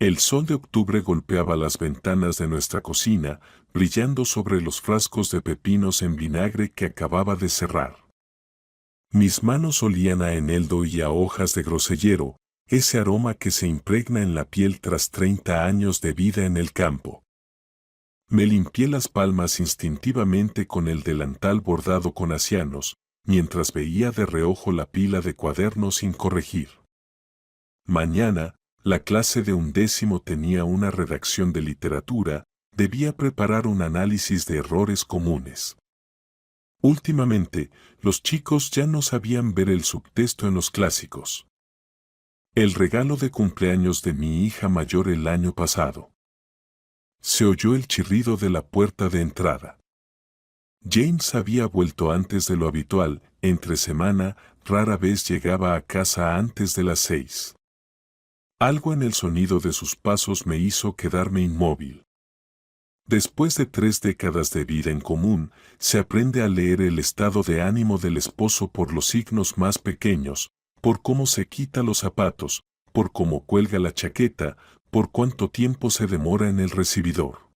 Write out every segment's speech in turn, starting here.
El sol de octubre golpeaba las ventanas de nuestra cocina, brillando sobre los frascos de pepinos en vinagre que acababa de cerrar. Mis manos olían a eneldo y a hojas de grosellero, ese aroma que se impregna en la piel tras 30 años de vida en el campo. Me limpié las palmas instintivamente con el delantal bordado con asianos, mientras veía de reojo la pila de cuadernos sin corregir. Mañana, la clase de 11º tenía una redacción de literatura, debía preparar un análisis de errores comunes. Últimamente, los chicos ya no sabían ver el subtexto en los clásicos. El regalo de cumpleaños de mi hija mayor el año pasado. Se oyó el chirrido de la puerta de entrada. James había vuelto antes de lo habitual, entre semana, rara vez llegaba a casa antes de las 6. Algo en el sonido de sus pasos me hizo quedarme inmóvil. Después de 3 décadas de vida en común, se aprende a leer el estado de ánimo del esposo por los signos más pequeños, por cómo se quita los zapatos, por cómo cuelga la chaqueta, por cuánto tiempo se demora en el recibidor.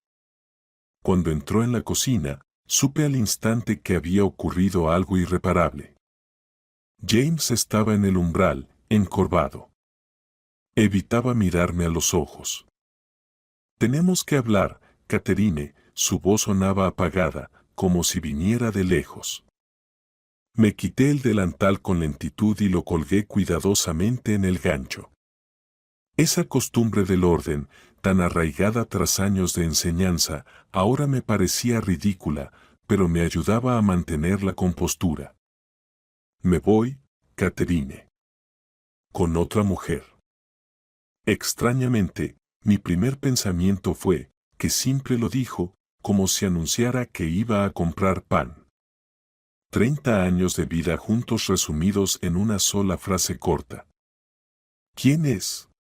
Cuando entró en la cocina, supe al instante que había ocurrido algo irreparable. James estaba en el umbral, encorvado. Evitaba mirarme a los ojos. «Tenemos que hablar, Catherine», su voz sonaba apagada, como si viniera de lejos. Me quité el delantal con lentitud y lo colgué cuidadosamente en el gancho. Esa costumbre del orden, tan arraigada tras años de enseñanza, ahora me parecía ridícula, pero me ayudaba a mantener la compostura. «Me voy, Catherine. Con otra mujer». Extrañamente, mi primer pensamiento fue, que siempre lo dijo, como si anunciara que iba a comprar pan. 30 años de vida juntos resumidos en una sola frase corta. ¿Quién es?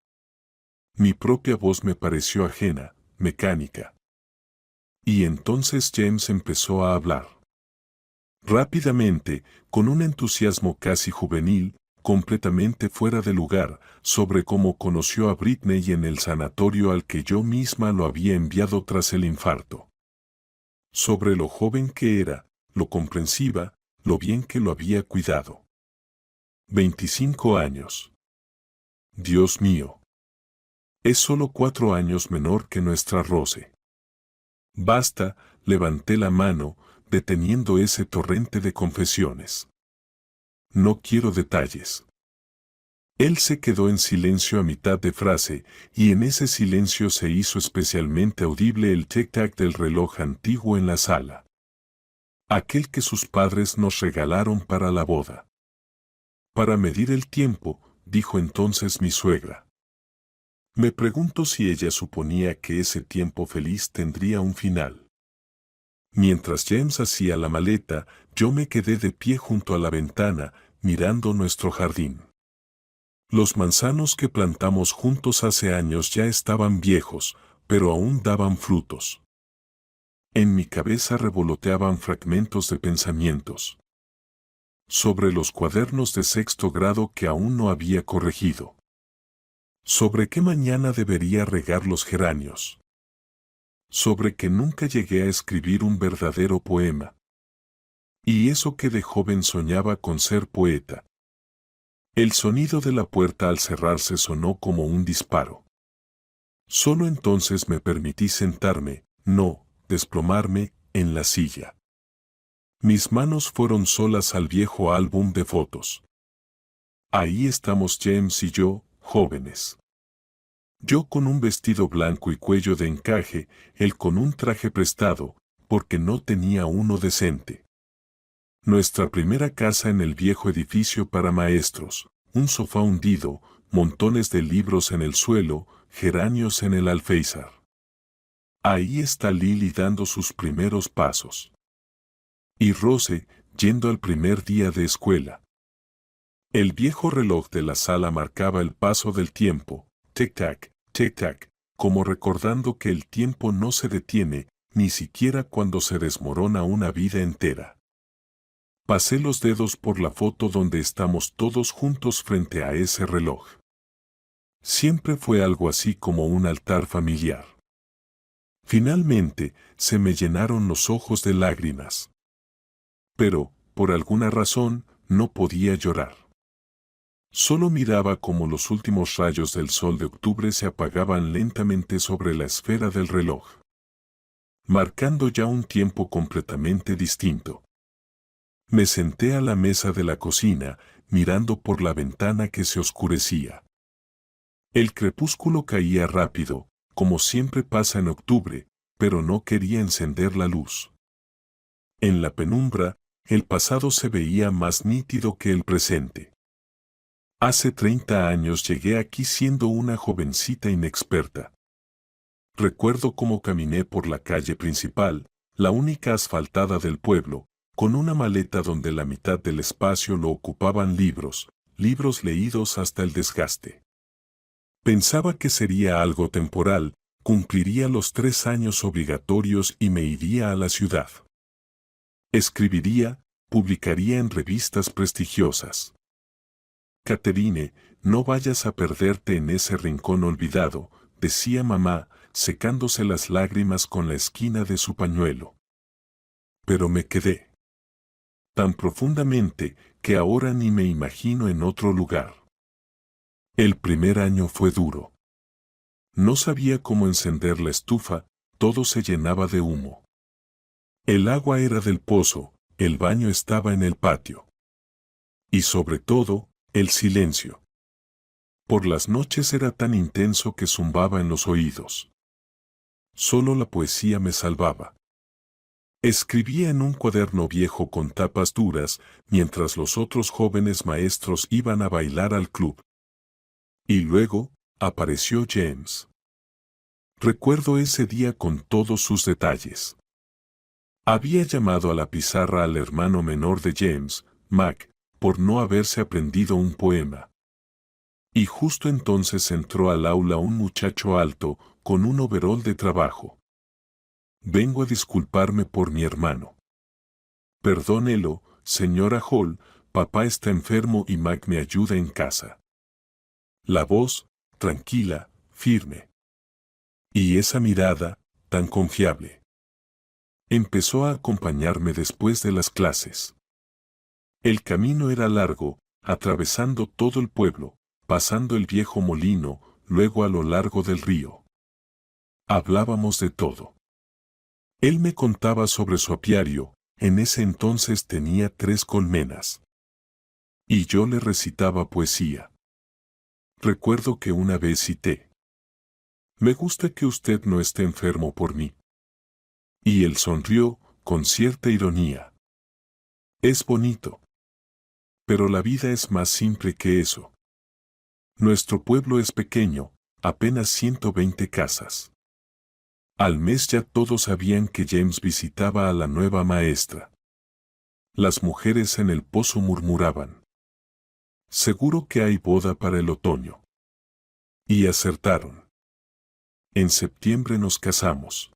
Mi propia voz me pareció ajena, mecánica. Y entonces James empezó a hablar. Rápidamente, con un entusiasmo casi juvenil, completamente fuera de lugar, sobre cómo conoció a Britney en el sanatorio al que yo misma lo había enviado tras el infarto. Sobre lo joven que era, lo comprensiva, lo bien que lo había cuidado. 25 años. Dios mío. Es solo 4 años menor que nuestra Rose. Basta, levanté la mano, deteniendo ese torrente de confesiones. No quiero detalles. Él se quedó en silencio a mitad de frase, y en ese silencio se hizo especialmente audible el tic-tac del reloj antiguo en la sala. Aquel que sus padres nos regalaron para la boda. Para medir el tiempo, dijo entonces mi suegra. Me pregunto si ella suponía que ese tiempo feliz tendría un final. Mientras James hacía la maleta, yo me quedé de pie junto a la ventana, mirando nuestro jardín. Los manzanos que plantamos juntos hace años ya estaban viejos, pero aún daban frutos. En mi cabeza revoloteaban fragmentos de pensamientos. Sobre los cuadernos de 6º grado que aún no había corregido. Sobre qué mañana debería regar los geranios. Sobre que nunca llegué a escribir un verdadero poema. Y eso que de joven soñaba con ser poeta. El sonido de la puerta al cerrarse sonó como un disparo. Solo entonces me permití sentarme, no, desplomarme, en la silla. Mis manos fueron solas al viejo álbum de fotos. Ahí estamos James y yo, jóvenes. Yo con un vestido blanco y cuello de encaje, él con un traje prestado, porque no tenía uno decente. Nuestra primera casa en el viejo edificio para maestros, un sofá hundido, montones de libros en el suelo, geranios en el alféizar. Ahí está Lily dando sus primeros pasos. Y Rose, yendo al primer día de escuela. El viejo reloj de la sala marcaba el paso del tiempo, tic-tac, tic-tac, como recordando que el tiempo no se detiene, ni siquiera cuando se desmorona una vida entera. Pasé los dedos por la foto donde estamos todos juntos frente a ese reloj. Siempre fue algo así como un altar familiar. Finalmente, se me llenaron los ojos de lágrimas. Pero, por alguna razón, no podía llorar. Solo miraba cómo los últimos rayos del sol de octubre se apagaban lentamente sobre la esfera del reloj, marcando ya un tiempo completamente distinto. Me senté a la mesa de la cocina, mirando por la ventana que se oscurecía. El crepúsculo caía rápido, como siempre pasa en octubre, pero no quería encender la luz. En la penumbra, el pasado se veía más nítido que el presente. Hace 30 años llegué aquí siendo una jovencita inexperta. Recuerdo cómo caminé por la calle principal, la única asfaltada del pueblo, con una maleta donde la mitad del espacio lo ocupaban libros leídos hasta el desgaste. Pensaba que sería algo temporal, cumpliría los 3 años obligatorios y me iría a la ciudad. Escribiría, publicaría en revistas prestigiosas. Catherine, no vayas a perderte en ese rincón olvidado, decía mamá, secándose las lágrimas con la esquina de su pañuelo. Pero me quedé tan profundamente que ahora ni me imagino en otro lugar. El primer año fue duro. No sabía cómo encender la estufa, todo se llenaba de humo. El agua era del pozo, el baño estaba en el patio. Y sobre todo, el silencio. Por las noches era tan intenso que zumbaba en los oídos. Solo la poesía me salvaba. Escribía en un cuaderno viejo con tapas duras, mientras los otros jóvenes maestros iban a bailar al club. Y luego, apareció James. Recuerdo ese día con todos sus detalles. Había llamado a la pizarra al hermano menor de James, Mac, por no haberse aprendido un poema. Y justo entonces entró al aula un muchacho alto, con un overol de trabajo. Vengo a disculparme por mi hermano. Perdónelo, señora Hall, papá está enfermo y Mac me ayuda en casa. La voz, tranquila, firme. Y esa mirada, tan confiable. Empezó a acompañarme después de las clases. El camino era largo, atravesando todo el pueblo, pasando el viejo molino, luego a lo largo del río. Hablábamos de todo. Él me contaba sobre su apiario, en ese entonces tenía 3 colmenas. Y yo le recitaba poesía. Recuerdo que una vez cité: «Me gusta que usted no esté enfermo por mí». Y él sonrió, con cierta ironía. Es bonito. Pero la vida es más simple que eso. Nuestro pueblo es pequeño, apenas 120 casas. Al mes ya todos sabían que James visitaba a la nueva maestra. Las mujeres en el pozo murmuraban: «Seguro que hay boda para el otoño». Y acertaron. En septiembre nos casamos.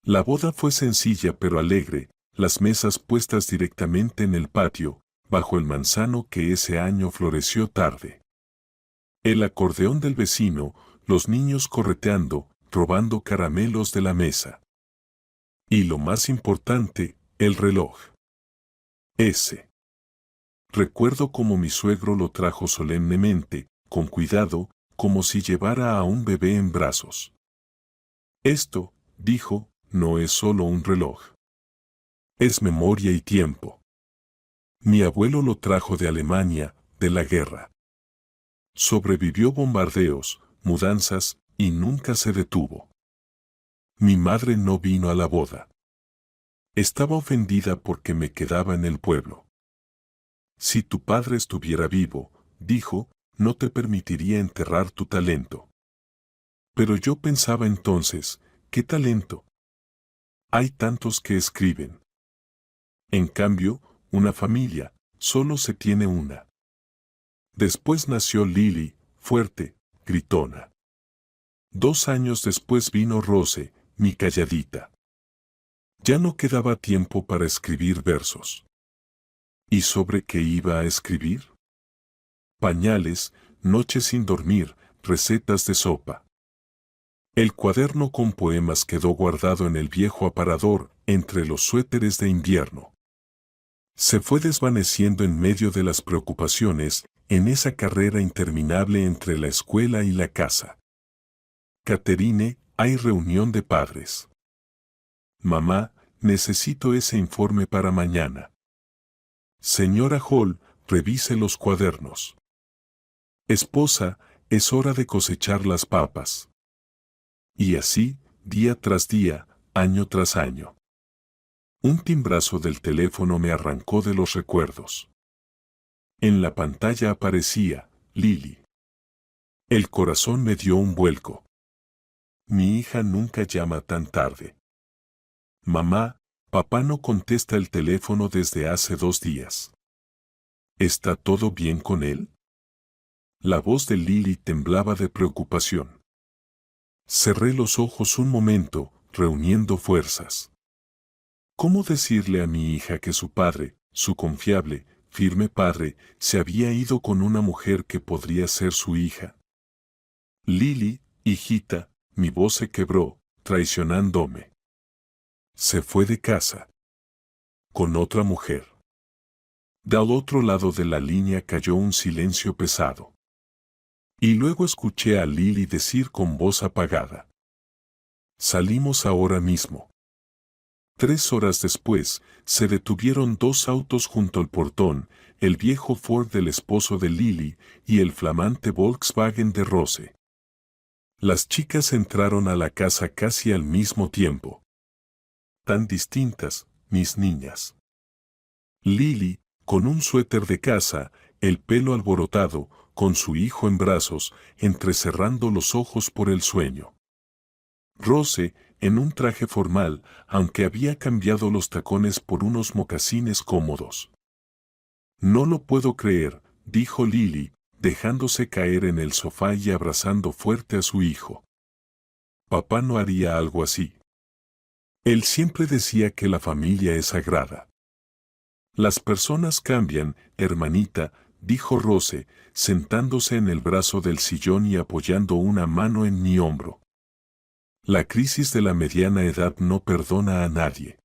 La boda fue sencilla pero alegre, las mesas puestas directamente en el patio, bajo el manzano que ese año floreció tarde. El acordeón del vecino, los niños correteando, robando caramelos de la mesa. Y lo más importante, el reloj. Ese. Recuerdo cómo mi suegro lo trajo solemnemente, con cuidado, como si llevara a un bebé en brazos. Esto, dijo, no es solo un reloj. Es memoria y tiempo. Mi abuelo lo trajo de Alemania, de la guerra. Sobrevivió bombardeos, mudanzas, y nunca se detuvo. Mi madre no vino a la boda. Estaba ofendida porque me quedaba en el pueblo. Si tu padre estuviera vivo, dijo, no te permitiría enterrar tu talento. Pero yo pensaba entonces, ¿qué talento? Hay tantos que escriben. En cambio, una familia, solo se tiene una. Después nació Lily, fuerte, gritona. 2 años después vino Rose, mi calladita. Ya no quedaba tiempo para escribir versos. ¿Y sobre qué iba a escribir? Pañales, noches sin dormir, recetas de sopa. El cuaderno con poemas quedó guardado en el viejo aparador, entre los suéteres de invierno. Se fue desvaneciendo en medio de las preocupaciones, en esa carrera interminable entre la escuela y la casa. Catherine, hay reunión de padres. Mamá, necesito ese informe para mañana. Señora Hall, revise los cuadernos. Esposa, es hora de cosechar las papas. Y así, día tras día, año tras año. Un timbrazo del teléfono me arrancó de los recuerdos. En la pantalla aparecía, Lily. El corazón me dio un vuelco. Mi hija nunca llama tan tarde. Mamá, papá no contesta el teléfono desde hace 2 días. ¿Está todo bien con él? La voz de Lily temblaba de preocupación. Cerré los ojos un momento, reuniendo fuerzas. ¿Cómo decirle a mi hija que su padre, su confiable, firme padre, se había ido con una mujer que podría ser su hija? Lily, hijita, mi voz se quebró, traicionándome. Se fue de casa. Con otra mujer. Del otro lado de la línea cayó un silencio pesado. Y luego escuché a Lily decir con voz apagada. Salimos ahora mismo. 3 horas después, se detuvieron 2 autos junto al portón, el viejo Ford del esposo de Lily y el flamante Volkswagen de Rose. Las chicas entraron a la casa casi al mismo tiempo. Tan distintas, mis niñas. Lily, con un suéter de casa, el pelo alborotado, con su hijo en brazos, entrecerrando los ojos por el sueño. Rose, en un traje formal, aunque había cambiado los tacones por unos mocasines cómodos. No lo puedo creer, dijo Lily, dejándose caer en el sofá y abrazando fuerte a su hijo. Papá no haría algo así. Él siempre decía que la familia es sagrada. Las personas cambian, hermanita, dijo Rose, sentándose en el brazo del sillón y apoyando una mano en mi hombro. La crisis de la mediana edad no perdona a nadie.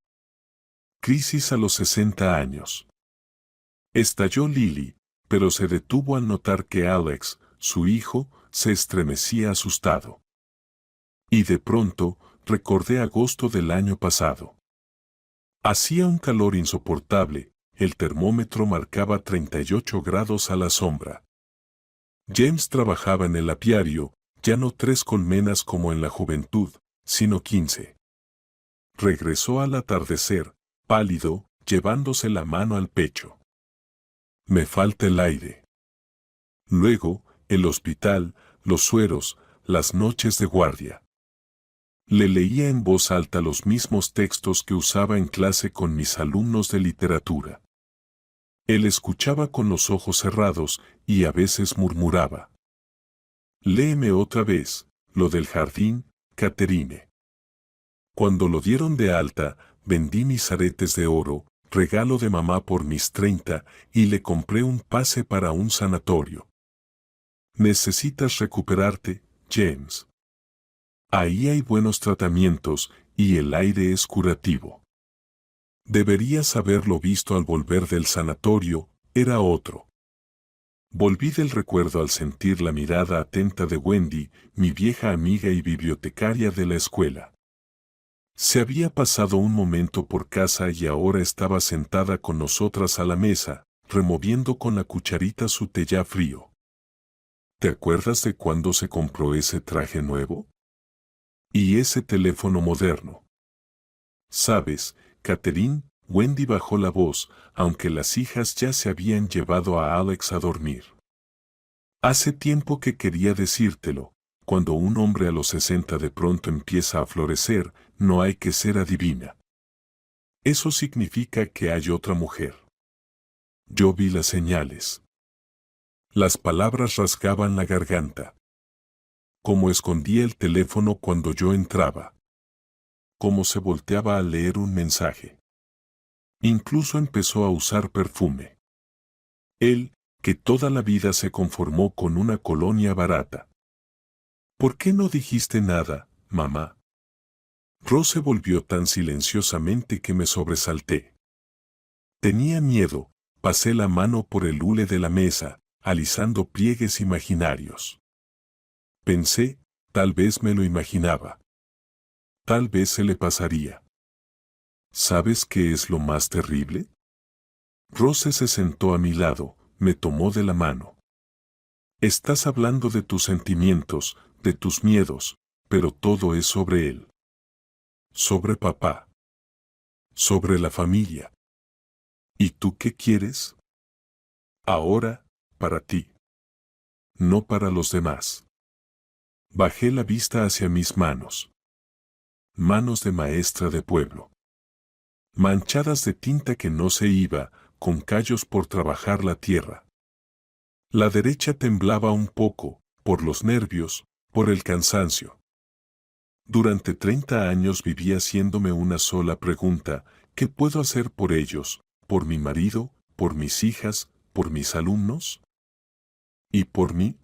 Crisis a los 60 años. Estalló Lily, pero se detuvo al notar que Alex, su hijo, se estremecía asustado. Y de pronto, recordé agosto del año pasado. Hacía un calor insoportable, el termómetro marcaba 38 grados a la sombra. James trabajaba en el apiario, ya no 3 colmenas como en la juventud, sino 15. Regresó al atardecer, pálido, llevándose la mano al pecho. Me falta el aire. Luego, el hospital, los sueros, las noches de guardia. Le leía en voz alta los mismos textos que usaba en clase con mis alumnos de literatura. Él escuchaba con los ojos cerrados y a veces murmuraba. Léeme otra vez, lo del jardín, Catherine. Cuando lo dieron de alta, vendí mis aretes de oro, regalo de mamá por mis 30, y le compré un pase para un sanatorio. Necesitas recuperarte, James. Ahí hay buenos tratamientos y el aire es curativo. Deberías haberlo visto al volver del sanatorio, era otro. Volví del recuerdo al sentir la mirada atenta de Wendy, mi vieja amiga y bibliotecaria de la escuela. Se había pasado un momento por casa y ahora estaba sentada con nosotras a la mesa, removiendo con la cucharita su té ya frío. ¿Te acuerdas de cuándo se compró ese traje nuevo? Y ese teléfono moderno. ¿Sabes, Catherine? Wendy bajó la voz, aunque las hijas ya se habían llevado a Alex a dormir. Hace tiempo que quería decírtelo, cuando un hombre a los 60 de pronto empieza a florecer, no hay que ser adivina. Eso significa que hay otra mujer. Yo vi las señales. Las palabras rasgaban la garganta. Como escondía el teléfono cuando yo entraba. Como se volteaba a leer un mensaje. Incluso empezó a usar perfume. Él, que toda la vida se conformó con una colonia barata. ¿Por qué no dijiste nada, mamá? Rose se volvió tan silenciosamente que me sobresalté. Tenía miedo, pasé la mano por el hule de la mesa, alisando pliegues imaginarios. Pensé, tal vez me lo imaginaba. Tal vez se le pasaría. ¿Sabes qué es lo más terrible? Rose se sentó a mi lado, me tomó de la mano. Estás hablando de tus sentimientos, de tus miedos, pero todo es sobre él. Sobre papá. Sobre la familia. ¿Y tú qué quieres? Ahora, para ti. No para los demás. Bajé la vista hacia mis manos. Manos de maestra de pueblo. Manchadas de tinta que no se iba, con callos por trabajar la tierra. La derecha temblaba un poco, por los nervios, por el cansancio. Durante 30 años viví haciéndome una sola pregunta: ¿qué puedo hacer por ellos, por mi marido, por mis hijas, por mis alumnos? ¿Y por mí?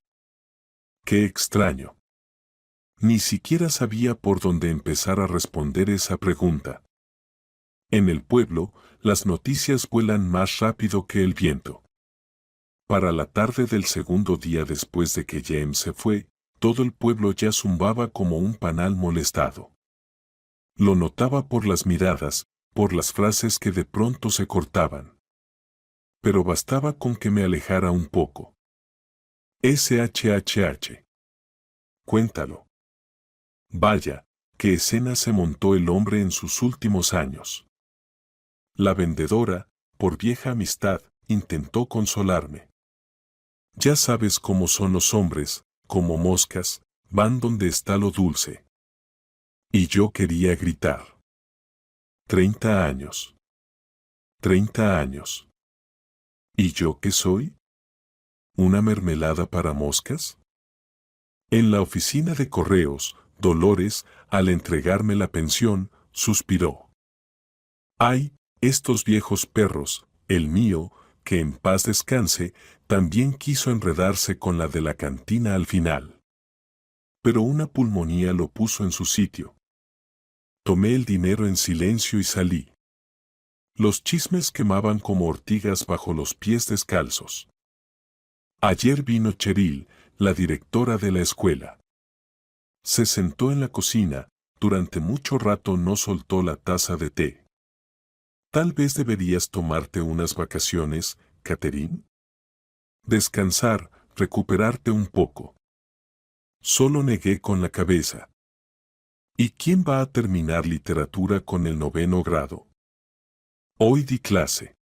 ¡Qué extraño! Ni siquiera sabía por dónde empezar a responder esa pregunta. En el pueblo, las noticias vuelan más rápido que el viento. Para la tarde del segundo día después de que James se fue, todo el pueblo ya zumbaba como un panal molestado. Lo notaba por las miradas, por las frases que de pronto se cortaban. Pero bastaba con que me alejara un poco. SHHH. Cuéntalo. Vaya, qué escena se montó el hombre en sus últimos años. La vendedora, por vieja amistad, intentó consolarme. Ya sabes cómo son los hombres, como moscas, van donde está lo dulce. Y yo quería gritar. 30 años. 30 años. ¿Y yo qué soy? ¿Una mermelada para moscas? En la oficina de correos, Dolores, al entregarme la pensión, suspiró. ¡Ay, estos viejos perros! El mío, que en paz descanse, también quiso enredarse con la de la cantina al final. Pero una pulmonía lo puso en su sitio. Tomé el dinero en silencio y salí. Los chismes quemaban como ortigas bajo los pies descalzos. Ayer vino Cheryl, la directora de la escuela. Se sentó en la cocina, durante mucho rato no soltó la taza de té. Tal vez deberías tomarte unas vacaciones, Catherine. Descansar, recuperarte un poco. Solo negué con la cabeza. ¿Y quién va a terminar literatura con el 9º grado? Hoy di clase.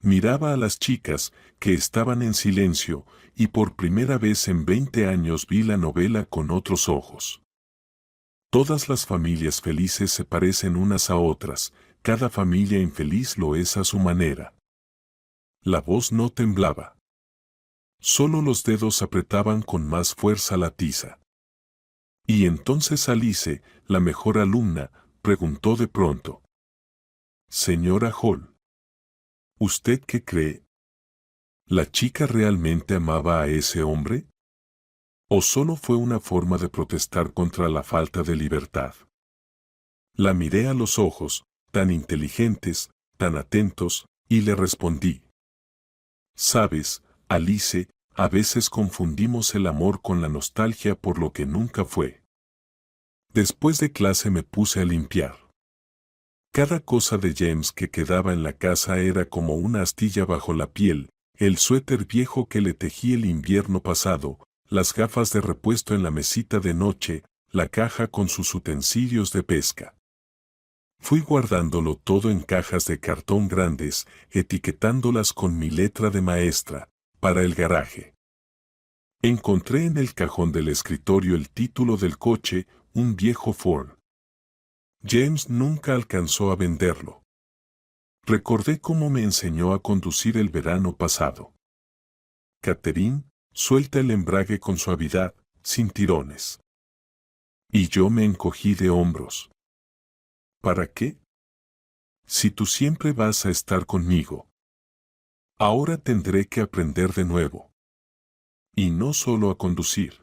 Miraba a las chicas, que estaban en silencio, y por primera vez en 20 años vi la novela con otros ojos. Todas las familias felices se parecen unas a otras, cada familia infeliz lo es a su manera. La voz no temblaba. Solo los dedos apretaban con más fuerza la tiza. Y entonces Alice, la mejor alumna, preguntó de pronto. Señora Hall, ¿usted qué cree? ¿La chica realmente amaba a ese hombre? ¿O solo fue una forma de protestar contra la falta de libertad? La miré a los ojos, tan inteligentes, tan atentos, y le respondí. Sabes, Alice, a veces confundimos el amor con la nostalgia por lo que nunca fue. Después de clase me puse a limpiar. Cada cosa de James que quedaba en la casa era como una astilla bajo la piel, el suéter viejo que le tejí el invierno pasado, las gafas de repuesto en la mesita de noche, la caja con sus utensilios de pesca. Fui guardándolo todo en cajas de cartón grandes, etiquetándolas con mi letra de maestra, para el garaje. Encontré en el cajón del escritorio el título del coche, un viejo Ford. James nunca alcanzó a venderlo. Recordé cómo me enseñó a conducir el verano pasado. Catherine, suelta el embrague con suavidad, sin tirones. Y yo me encogí de hombros. ¿Para qué? Si tú siempre vas a estar conmigo. Ahora tendré que aprender de nuevo. Y no solo a conducir.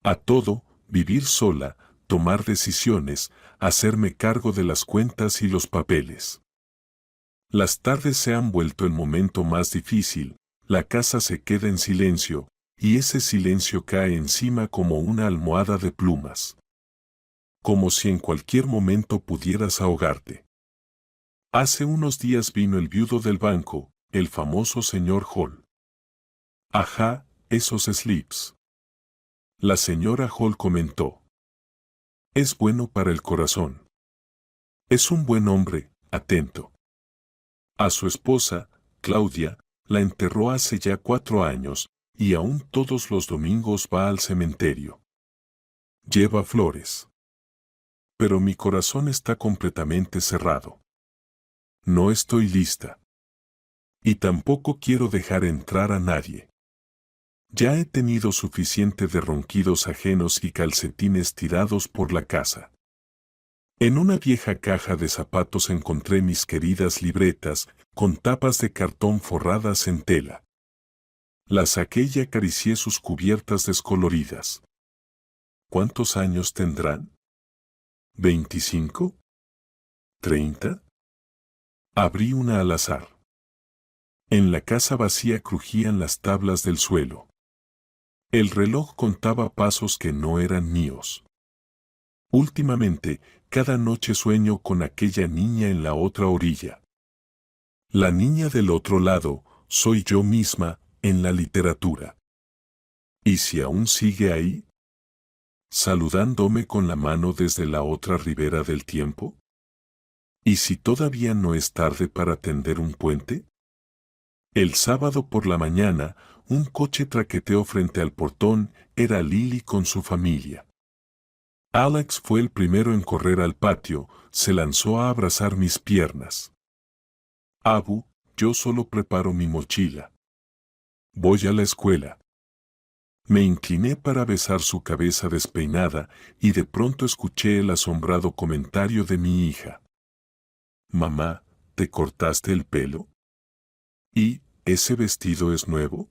A todo, vivir sola, tomar decisiones, hacerme cargo de las cuentas y los papeles. Las tardes se han vuelto el momento más difícil, la casa se queda en silencio, y ese silencio cae encima como una almohada de plumas. Como si en cualquier momento pudieras ahogarte. Hace unos días vino el viudo del banco, el famoso señor Hall. Ajá, esos slips. La señora Hall comentó. Es bueno para el corazón. Es un buen hombre, atento. A su esposa, Claudia, la enterró hace ya 4 años, y aún todos los domingos va al cementerio. Lleva flores. Pero mi corazón está completamente cerrado. No estoy lista. Y tampoco quiero dejar entrar a nadie. Ya he tenido suficiente de ronquidos ajenos y calcetines tirados por la casa. En una vieja caja de zapatos encontré mis queridas libretas, con tapas de cartón forradas en tela. Las saqué y acaricié sus cubiertas descoloridas. ¿Cuántos años tendrán? ¿25? ¿30? Abrí una al azar. En la casa vacía crujían las tablas del suelo. El reloj contaba pasos que no eran míos. Últimamente, cada noche sueño con aquella niña en la otra orilla. La niña del otro lado, soy yo misma, en la literatura. ¿Y si aún sigue ahí? ¿Saludándome con la mano desde la otra ribera del tiempo? ¿Y si todavía no es tarde para tender un puente? El sábado por la mañana, un coche traqueteó frente al portón, era Lily con su familia. Alex fue el primero en correr al patio, se lanzó a abrazar mis piernas. Abu, yo solo preparo mi mochila. Voy a la escuela. Me incliné para besar su cabeza despeinada y de pronto escuché el asombrado comentario de mi hija. Mamá, ¿te cortaste el pelo? ¿Y ese vestido es nuevo?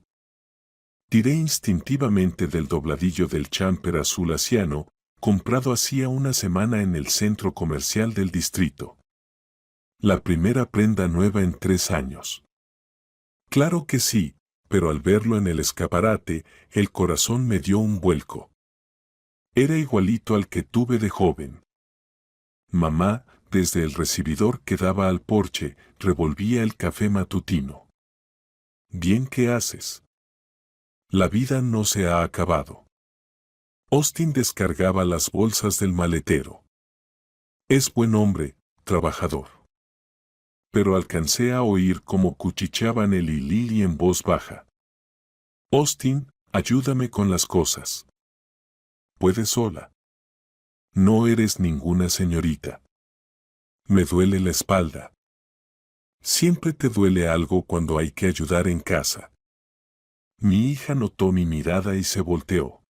Tiré instintivamente del dobladillo del champer azul asiano, comprado hacía una semana en el centro comercial del distrito. La primera prenda nueva en 3 años. Claro que sí, pero al verlo en el escaparate, el corazón me dio un vuelco. Era igualito al que tuve de joven. Mamá, desde el recibidor que daba al porche, revolvía el café matutino. Bien, ¿qué haces? La vida no se ha acabado. Austin descargaba las bolsas del maletero. Es buen hombre, trabajador. Pero alcancé a oír cómo cuchicheaban él y Lily en voz baja. Austin, ayúdame con las cosas. Puedes sola. No eres ninguna señorita. Me duele la espalda. Siempre te duele algo cuando hay que ayudar en casa. Mi hija notó mi mirada y se volteó.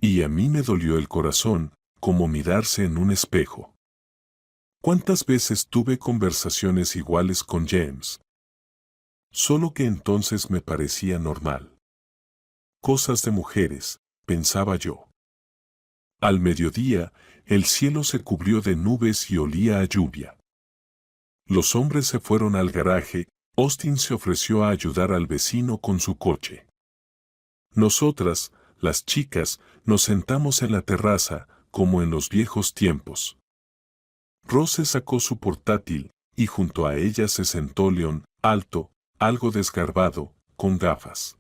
Y a mí me dolió el corazón, como mirarse en un espejo. ¿Cuántas veces tuve conversaciones iguales con James? Solo que entonces me parecía normal. Cosas de mujeres, pensaba yo. Al mediodía, el cielo se cubrió de nubes y olía a lluvia. Los hombres se fueron al garaje, Austin se ofreció a ayudar al vecino con su coche. Nosotras, las chicas, nos sentamos en la terraza, como en los viejos tiempos. Rose sacó su portátil, y junto a ella se sentó Leon, alto, algo desgarbado, con gafas.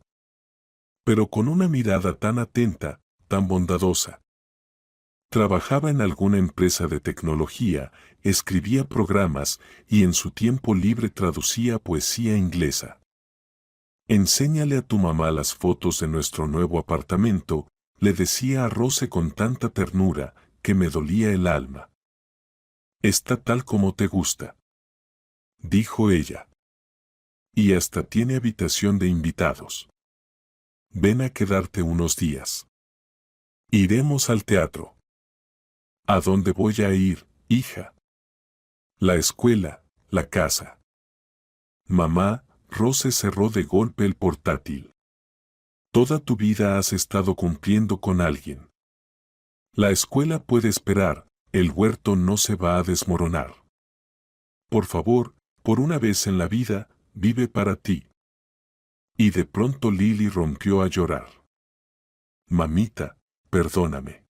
Pero con una mirada tan atenta, tan bondadosa. Trabajaba en alguna empresa de tecnología, escribía programas y en su tiempo libre traducía poesía inglesa. Enséñale a tu mamá las fotos de nuestro nuevo apartamento, le decía a Rose con tanta ternura, que me dolía el alma. Está tal como te gusta, dijo ella. Y hasta tiene habitación de invitados. Ven a quedarte unos días. Iremos al teatro. ¿A dónde voy a ir, hija? La escuela, la casa. Mamá, Rose cerró de golpe el portátil. Toda tu vida has estado cumpliendo con alguien. La escuela puede esperar, el huerto no se va a desmoronar. Por favor, por una vez en la vida, vive para ti. Y de pronto Lily rompió a llorar. Mamita, perdóname.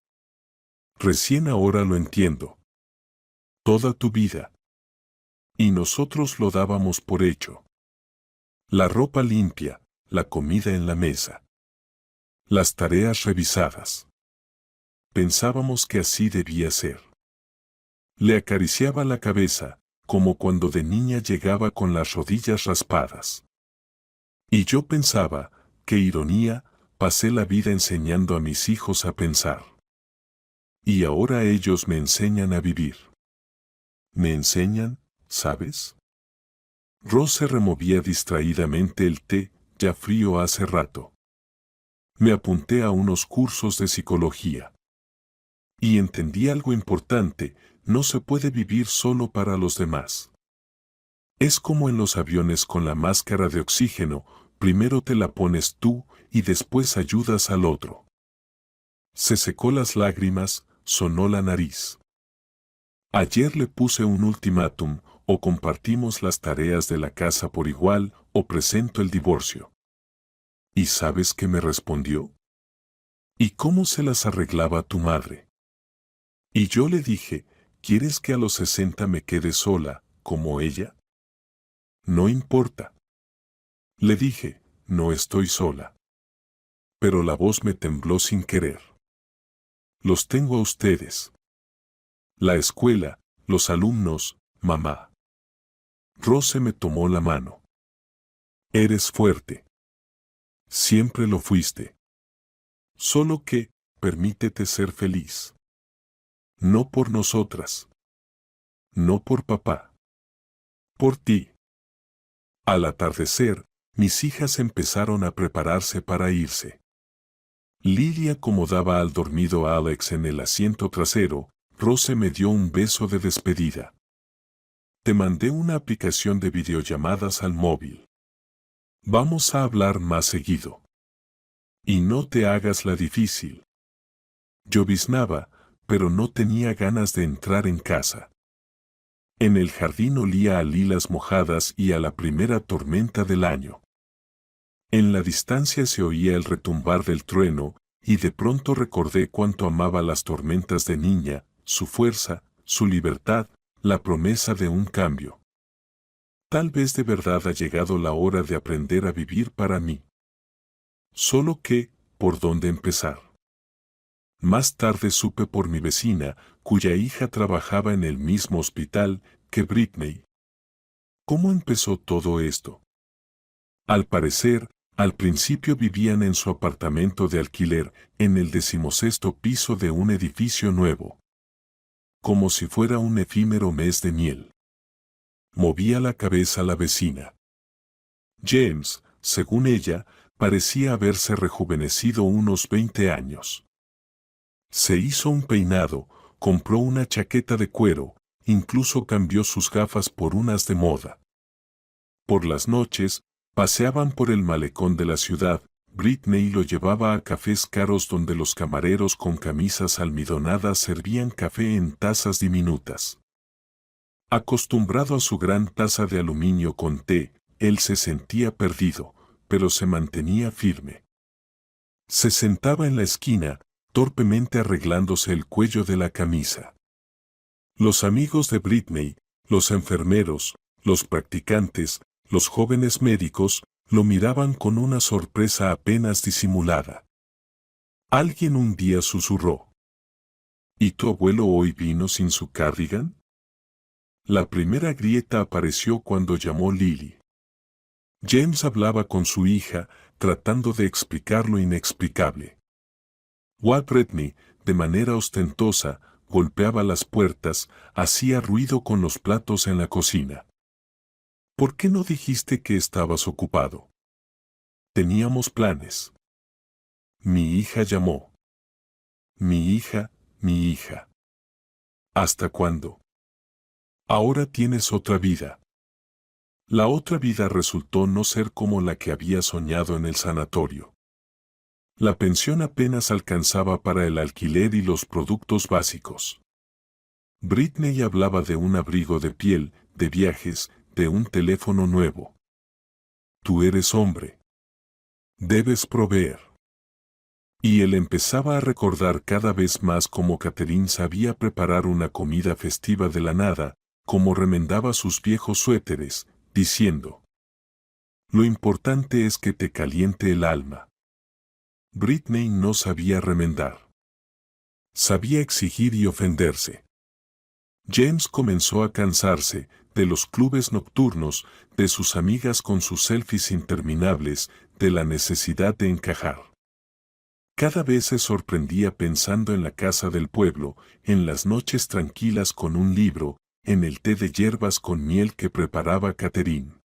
Recién ahora lo entiendo. Toda tu vida. Y nosotros lo dábamos por hecho. La ropa limpia, la comida en la mesa. Las tareas revisadas. Pensábamos que así debía ser. Le acariciaba la cabeza, como cuando de niña llegaba con las rodillas raspadas. Y yo pensaba, qué ironía, pasé la vida enseñando a mis hijos a pensar. Y ahora ellos me enseñan a vivir. Me enseñan, ¿sabes? Ross se removía distraídamente el té, ya frío hace rato. Me apunté a unos cursos de psicología. Y entendí algo importante, no se puede vivir solo para los demás. Es como en los aviones con la máscara de oxígeno, primero te la pones tú y después ayudas al otro. Se secó las lágrimas, sonó la nariz. Ayer le puse un ultimátum, o compartimos las tareas de la casa por igual, o presento el divorcio. ¿Y sabes qué me respondió? ¿Y cómo se las arreglaba tu madre? Y yo le dije, ¿quieres que a los 60 me quede sola, como ella? No importa. Le dije, no estoy sola. Pero la voz me tembló sin querer. Los tengo a ustedes. La escuela, los alumnos, mamá. Rose me tomó la mano. Eres fuerte. Siempre lo fuiste. Solo que, permítete ser feliz. No por nosotras. No por papá. Por ti. Al atardecer, mis hijas empezaron a prepararse para irse. Lily acomodaba al dormido Alex en el asiento trasero, Rose me dio un beso de despedida. Te mandé una aplicación de videollamadas al móvil. Vamos a hablar más seguido. Y no te hagas la difícil. Lloviznaba, pero no tenía ganas de entrar en casa. En el jardín olía a lilas mojadas y a la primera tormenta del año. En la distancia se oía el retumbar del trueno, y de pronto recordé cuánto amaba las tormentas de niña, su fuerza, su libertad, la promesa de un cambio. Tal vez de verdad ha llegado la hora de aprender a vivir para mí. Solo que, ¿por dónde empezar? Más tarde supe por mi vecina, cuya hija trabajaba en el mismo hospital que Britney. ¿Cómo empezó todo esto? Al parecer, al principio vivían en su apartamento de alquiler, en el 16º piso de un edificio nuevo. Como si fuera un efímero mes de miel. Movía la cabeza la vecina. James, según ella, parecía haberse rejuvenecido unos 20 años. Se hizo un peinado, compró una chaqueta de cuero, incluso cambió sus gafas por unas de moda. Por las noches, paseaban por el malecón de la ciudad, Britney lo llevaba a cafés caros donde los camareros con camisas almidonadas servían café en tazas diminutas. Acostumbrado a su gran taza de aluminio con té, él se sentía perdido, pero se mantenía firme. Se sentaba en la esquina, torpemente arreglándose el cuello de la camisa. Los amigos de Britney, los enfermeros, los practicantes, los jóvenes médicos, lo miraban con una sorpresa apenas disimulada. Alguien un día susurró. ¿Y tu abuelo hoy vino sin su cardigan? La primera grieta apareció cuando llamó Lily. James hablaba con su hija, tratando de explicar lo inexplicable. Walt Britney, de manera ostentosa, golpeaba las puertas, hacía ruido con los platos en la cocina. ¿Por qué no dijiste que estabas ocupado? Teníamos planes. Mi hija llamó. Mi hija, mi hija. ¿Hasta cuándo? Ahora tienes otra vida. La otra vida resultó no ser como la que había soñado en el sanatorio. La pensión apenas alcanzaba para el alquiler y los productos básicos. Britney hablaba de un abrigo de piel, de viajes, de un teléfono nuevo. Tú eres hombre. Debes proveer. Y él empezaba a recordar cada vez más cómo Catherine sabía preparar una comida festiva de la nada, cómo remendaba sus viejos suéteres, diciendo: lo importante es que te caliente el alma. Britney no sabía remendar. Sabía exigir y ofenderse. James comenzó a cansarse de los clubes nocturnos, de sus amigas con sus selfies interminables, de la necesidad de encajar. Cada vez se sorprendía pensando en la casa del pueblo, en las noches tranquilas con un libro, en el té de hierbas con miel que preparaba Catherine.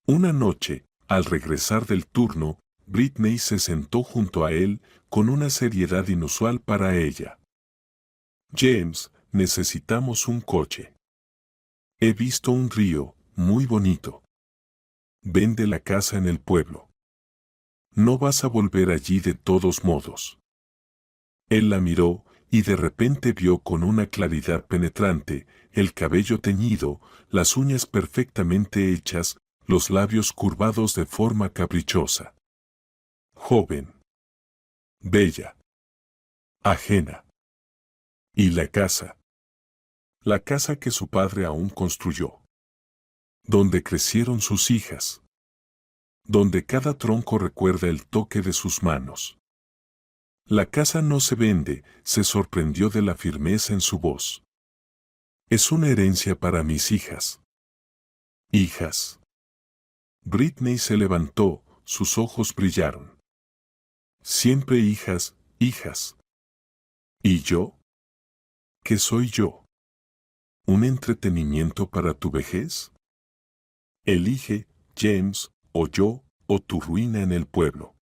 Una noche, al regresar del turno, Britney se sentó junto a él con una seriedad inusual para ella. James, necesitamos un coche. He visto un río, muy bonito. Vende la casa en el pueblo. No vas a volver allí de todos modos. Él la miró, y de repente vio con una claridad penetrante, el cabello teñido, las uñas perfectamente hechas, los labios curvados de forma caprichosa. Joven. Bella. Ajena. Y la casa. La casa que su padre aún construyó. Donde crecieron sus hijas. Donde cada tronco recuerda el toque de sus manos. La casa no se vende, se sorprendió de la firmeza en su voz. Es una herencia para mis hijas. Hijas. Britney se levantó, sus ojos brillaron. Siempre hijas, hijas. ¿Y yo? ¿Qué soy yo? ¿Un entretenimiento para tu vejez? Elige, James, o yo, o tu ruina en el pueblo.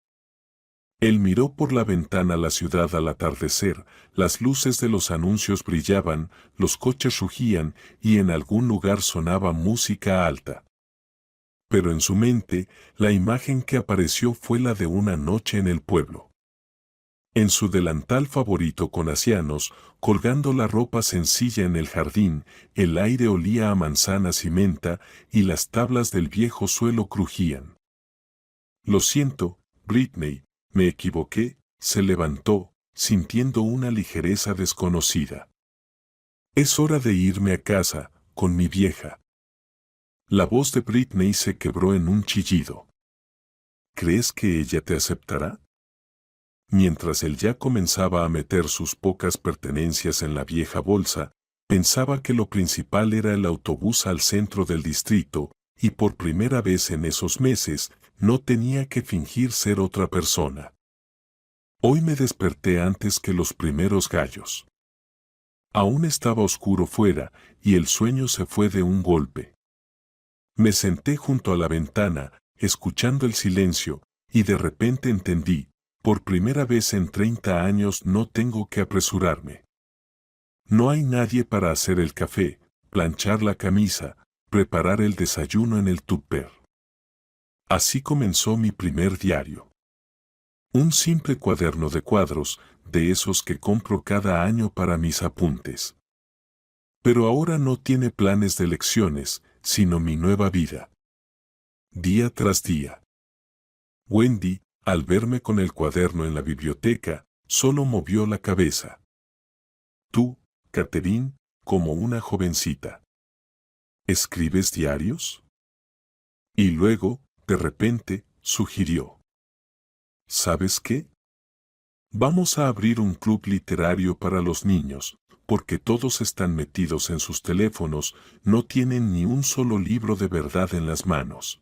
Él miró por la ventana la ciudad al atardecer, las luces de los anuncios brillaban, los coches rugían y en algún lugar sonaba música alta. Pero en su mente, la imagen que apareció fue la de una noche en el pueblo. En su delantal favorito con asianos, colgando la ropa sencilla en el jardín, el aire olía a manzanas y menta y las tablas del viejo suelo crujían. Lo siento, Britney, me equivoqué, se levantó, sintiendo una ligereza desconocida. Es hora de irme a casa, con mi vieja. La voz de Britney se quebró en un chillido. ¿Crees que ella te aceptará? Mientras él ya comenzaba a meter sus pocas pertenencias en la vieja bolsa, pensaba que lo principal era el autobús al centro del distrito, y por primera vez en esos meses, no tenía que fingir ser otra persona. Hoy me desperté antes que los primeros gallos. Aún estaba oscuro fuera, y el sueño se fue de un golpe. Me senté junto a la ventana, escuchando el silencio, y de repente entendí, por primera vez en 30 años no tengo que apresurarme. No hay nadie para hacer el café, planchar la camisa, preparar el desayuno en el tupper. Así comenzó mi primer diario. Un simple cuaderno de cuadros, de esos que compro cada año para mis apuntes. Pero ahora no tiene planes de lecciones, sino mi nueva vida. Día tras día. Wendy, al verme con el cuaderno en la biblioteca, solo movió la cabeza. Tú, Catherine, como una jovencita. ¿Escribes diarios? Y luego, de repente, sugirió. ¿Sabes qué? Vamos a abrir un club literario para los niños, porque todos están metidos en sus teléfonos, no tienen ni un solo libro de verdad en las manos.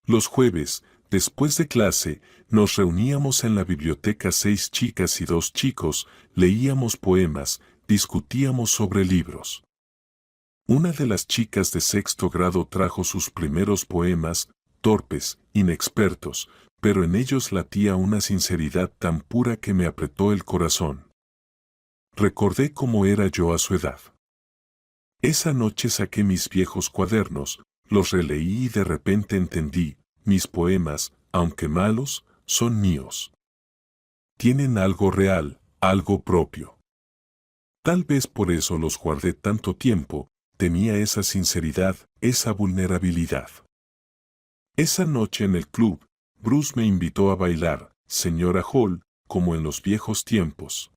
Los jueves, después de clase, nos reuníamos en la biblioteca 6 chicas y 2 chicos, leíamos poemas, discutíamos sobre libros. Una de las chicas de 6º grado trajo sus primeros poemas, torpes, inexpertos, pero en ellos latía una sinceridad tan pura que me apretó el corazón. Recordé cómo era yo a su edad. Esa noche saqué mis viejos cuadernos, los releí y de repente entendí, mis poemas, aunque malos, son míos. Tienen algo real, algo propio. Tal vez por eso los guardé tanto tiempo, tenía esa sinceridad, esa vulnerabilidad. Esa noche en el club, Bruce me invitó a bailar, señora Hall, como en los viejos tiempos.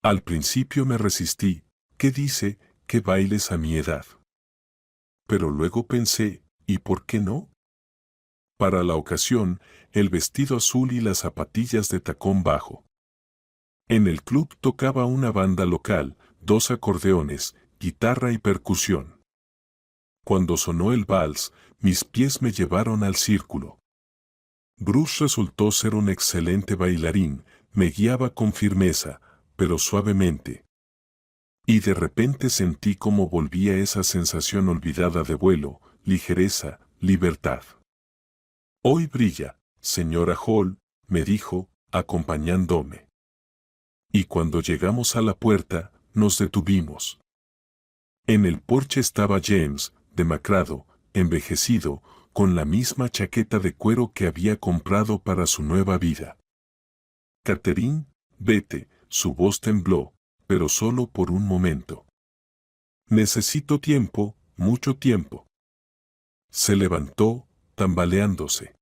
Al principio me resistí, ¿qué dice, que bailes a mi edad? Pero luego pensé, ¿y por qué no? Para la ocasión, el vestido azul y las zapatillas de tacón bajo. En el club tocaba una banda local, 2 acordeones, guitarra y percusión. Cuando sonó el vals, mis pies me llevaron al círculo. Bruce resultó ser un excelente bailarín, me guiaba con firmeza, pero suavemente. Y de repente sentí como volvía esa sensación olvidada de vuelo, ligereza, libertad. Hoy brilla, señora Hall, me dijo, acompañándome. Y cuando llegamos a la puerta, nos detuvimos. En el porche estaba James, demacrado, envejecido, con la misma chaqueta de cuero que había comprado para su nueva vida. Catherine, vete, su voz tembló, pero solo por un momento. Necesito tiempo, mucho tiempo. Se levantó, tambaleándose.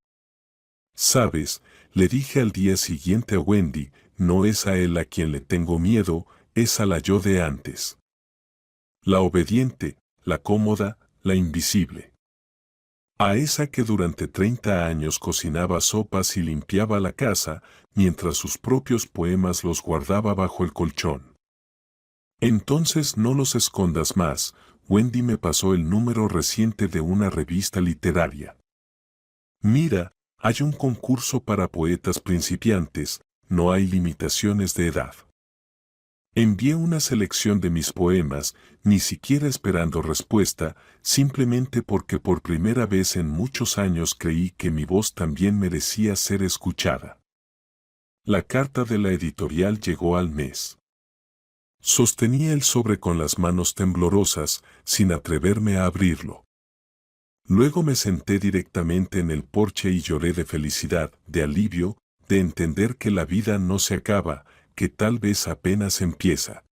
Sabes, le dije al día siguiente a Wendy, no es a él a quien le tengo miedo, es a la yo de antes. La obediente, la cómoda, la invisible. A esa que durante 30 años cocinaba sopas y limpiaba la casa, mientras sus propios poemas los guardaba bajo el colchón. Entonces no los escondas más, Wendy me pasó el número reciente de una revista literaria. Mira, hay un concurso para poetas principiantes, no hay limitaciones de edad. Envié una selección de mis poemas, ni siquiera esperando respuesta, simplemente porque por primera vez en muchos años creí que mi voz también merecía ser escuchada. La carta de la editorial llegó al mes. Sostenía el sobre con las manos temblorosas, sin atreverme a abrirlo. Luego me senté directamente en el porche y lloré de felicidad, de alivio, de entender que la vida no se acaba, que tal vez apenas empieza.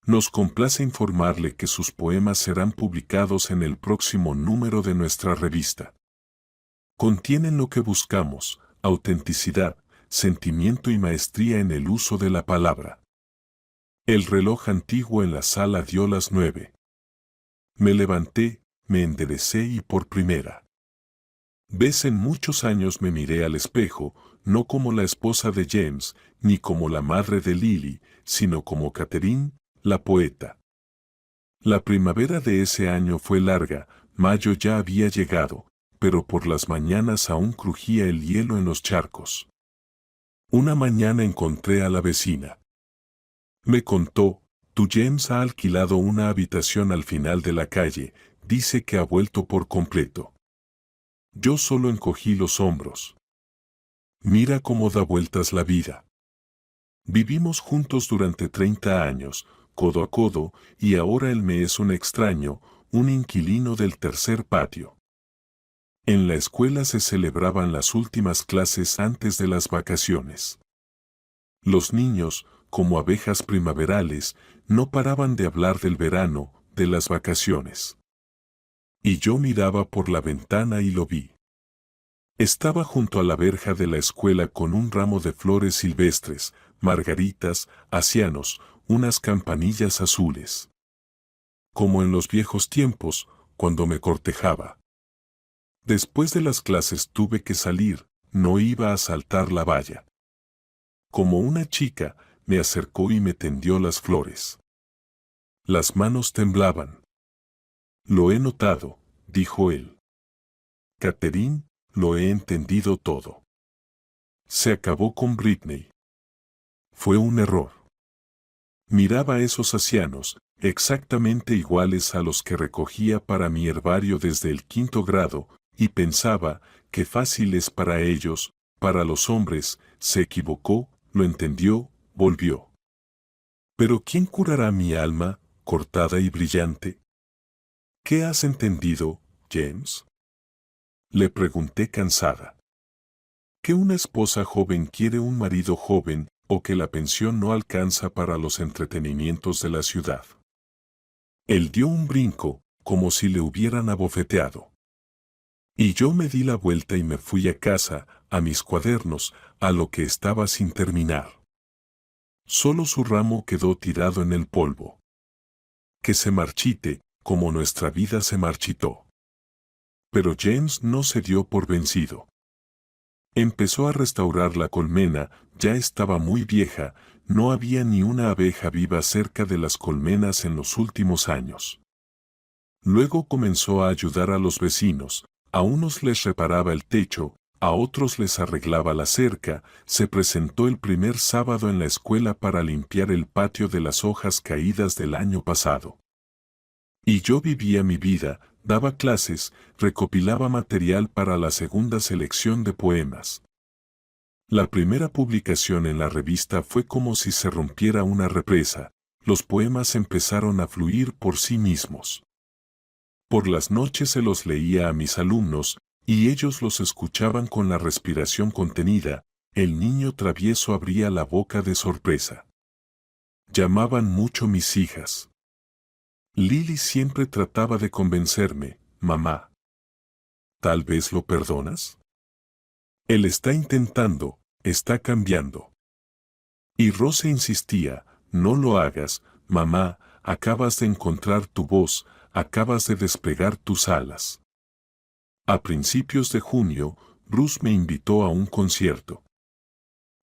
Nos complace informarle que sus poemas serán publicados en el próximo número de nuestra revista. Contienen lo que buscamos, autenticidad, sentimiento y maestría en el uso de la palabra. El reloj antiguo en la sala dio las 9. Me levanté, me enderecé y por primera vez en muchos años me miré al espejo, no como la esposa de James, ni como la madre de Lily, sino como Catherine, la poeta. La primavera de ese año fue larga, mayo ya había llegado, pero por las mañanas aún crujía el hielo en los charcos. Una mañana encontré a la vecina. Me contó, tu James ha alquilado una habitación al final de la calle, dice que ha vuelto por completo. Yo solo encogí los hombros. Mira cómo da vueltas la vida. Vivimos juntos durante 30 años, codo a codo, y ahora él me es un extraño, un inquilino del tercer patio. En la escuela se celebraban las últimas clases antes de las vacaciones. Los niños, como abejas primaverales, no paraban de hablar del verano, de las vacaciones. Y yo miraba por la ventana y lo vi. Estaba junto a la verja de la escuela con un ramo de flores silvestres, margaritas, acianos, unas campanillas azules. Como en los viejos tiempos, cuando me cortejaba. Después de las clases tuve que salir, no iba a saltar la valla. Como una chica, me acercó y me tendió las flores. Las manos temblaban. Lo he notado, dijo él. Catherine, lo he entendido todo. Se acabó con Britney. Fue un error. Miraba a esos ancianos, exactamente iguales a los que recogía para mi herbario desde el 5º grado, y pensaba, qué fácil es para ellos, para los hombres, se equivocó, lo entendió, volvió. Pero ¿quién curará mi alma, cortada y brillante? ¿Qué has entendido, James? Le pregunté cansada. Que una esposa joven quiere un marido joven, o que la pensión no alcanza para los entretenimientos de la ciudad. Él dio un brinco, como si le hubieran abofeteado. Y yo me di la vuelta y me fui a casa, a mis cuadernos, a lo que estaba sin terminar. Solo su ramo quedó tirado en el polvo. Que se marchite, como nuestra vida se marchitó. Pero James no se dio por vencido. Empezó a restaurar la colmena, ya estaba muy vieja, no había ni una abeja viva cerca de las colmenas en los últimos años. Luego comenzó a ayudar a los vecinos, a unos les reparaba el techo, a otros les arreglaba la cerca, se presentó el primer sábado en la escuela para limpiar el patio de las hojas caídas del año pasado. Y yo vivía mi vida, daba clases, recopilaba material para la segunda selección de poemas. La primera publicación en la revista fue como si se rompiera una represa, los poemas empezaron a fluir por sí mismos. Por las noches se los leía a mis alumnos, y ellos los escuchaban con la respiración contenida, el niño travieso abría la boca de sorpresa. Llamaban mucho mis hijas. Lily siempre trataba de convencerme, mamá. ¿Tal vez lo perdonas? Él está intentando, está cambiando. Y Rose insistía, no lo hagas, mamá, acabas de encontrar tu voz, acabas de despegar tus alas. A principios de junio, Bruce me invitó a un concierto.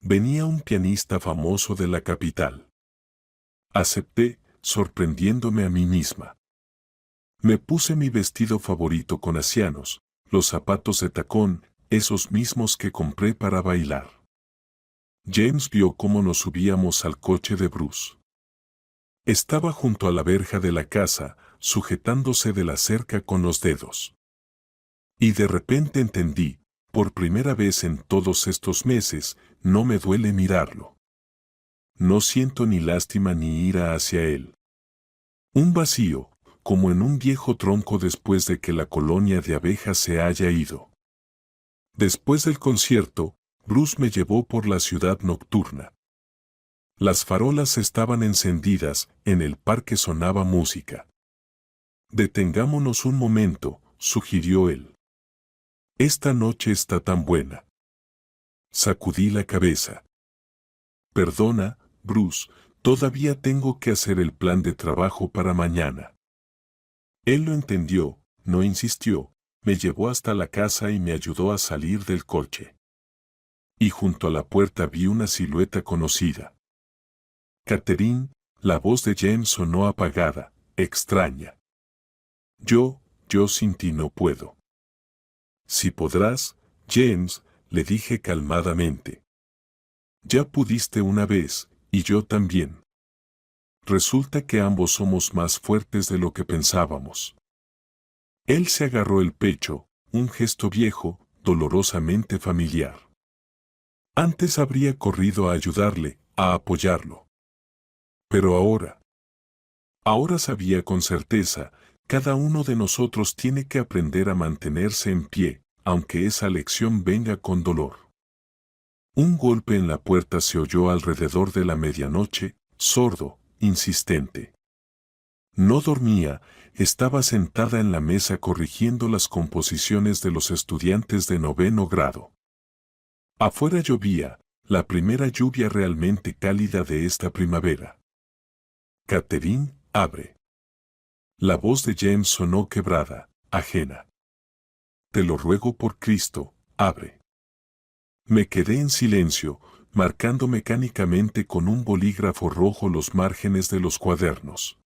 Venía un pianista famoso de la capital. Acepté, sorprendiéndome a mí misma. Me puse mi vestido favorito con asianos, los zapatos de tacón, esos mismos que compré para bailar. James vio cómo nos subíamos al coche de Bruce. Estaba junto a la verja de la casa, sujetándose de la cerca con los dedos. Y de repente entendí, por primera vez en todos estos meses, no me duele mirarlo. No siento ni lástima ni ira hacia él. Un vacío, como en un viejo tronco después de que la colonia de abejas se haya ido. Después del concierto, Bruce me llevó por la ciudad nocturna. Las farolas estaban encendidas, en el parque sonaba música. Detengámonos un momento, sugirió él. Esta noche está tan buena. Sacudí la cabeza. Perdona, Bruce, todavía tengo que hacer el plan de trabajo para mañana. Él lo entendió, no insistió, me llevó hasta la casa y me ayudó a salir del coche. Y junto a la puerta vi una silueta conocida. Catherine, la voz de James sonó apagada, extraña. Yo sin ti no puedo. Si podrás, James, le dije calmadamente. Ya pudiste una vez, y yo también. Resulta que ambos somos más fuertes de lo que pensábamos. Él se agarró el pecho, un gesto viejo, dolorosamente familiar. Antes habría corrido a ayudarle, a apoyarlo. Pero ahora sabía con certeza, cada uno de nosotros tiene que aprender a mantenerse en pie, aunque esa lección venga con dolor. Un golpe en la puerta se oyó alrededor de la medianoche, sordo, insistente. No dormía, estaba sentada en la mesa corrigiendo las composiciones de los estudiantes de 9º grado. Afuera llovía, la primera lluvia realmente cálida de esta primavera. Catherine, abre. La voz de James sonó quebrada, ajena. Te lo ruego por Cristo, abre. Me quedé en silencio, marcando mecánicamente con un bolígrafo rojo los márgenes de los cuadernos.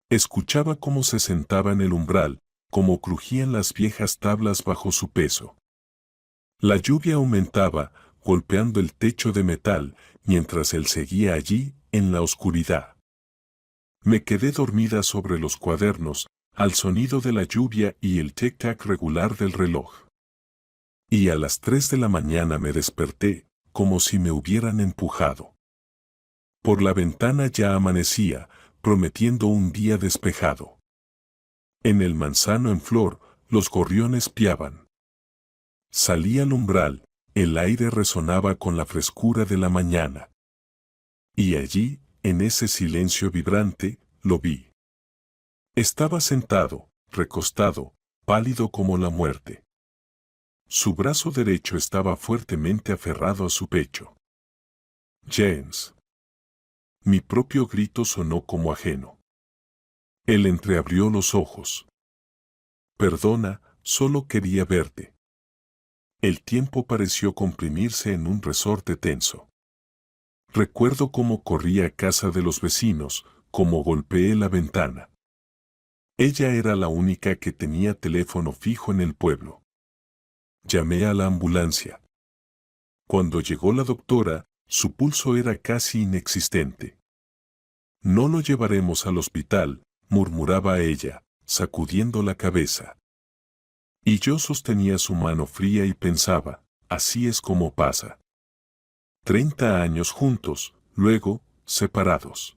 Escuchaba cómo se sentaba en el umbral, cómo crujían las viejas tablas bajo su peso. La lluvia aumentaba, golpeando el techo de metal, mientras él seguía allí, en la oscuridad. Me quedé dormida sobre los cuadernos, al sonido de la lluvia y el tic-tac regular del reloj. Y a las 3 de la mañana me desperté, como si me hubieran empujado. Por la ventana ya amanecía, prometiendo un día despejado. En el manzano en flor, los gorriones piaban. Salí al umbral, El aire resonaba con la frescura de la mañana. Y allí, en ese silencio vibrante, lo vi. Estaba sentado, recostado, pálido como la muerte. Su brazo derecho estaba fuertemente aferrado a su pecho. James. Mi propio grito sonó como ajeno. Él entreabrió los ojos. Perdona, solo quería verte. El tiempo pareció comprimirse en un resorte tenso. Recuerdo cómo corrí a casa de los vecinos, cómo golpeé la ventana. Ella era la única que tenía teléfono fijo en el pueblo. Llamé a la ambulancia. Cuando llegó la doctora, su pulso era casi inexistente. No lo llevaremos al hospital, murmuraba ella, sacudiendo la cabeza. Y yo sostenía su mano fría y pensaba, así es como pasa. 30 años juntos, luego, separados.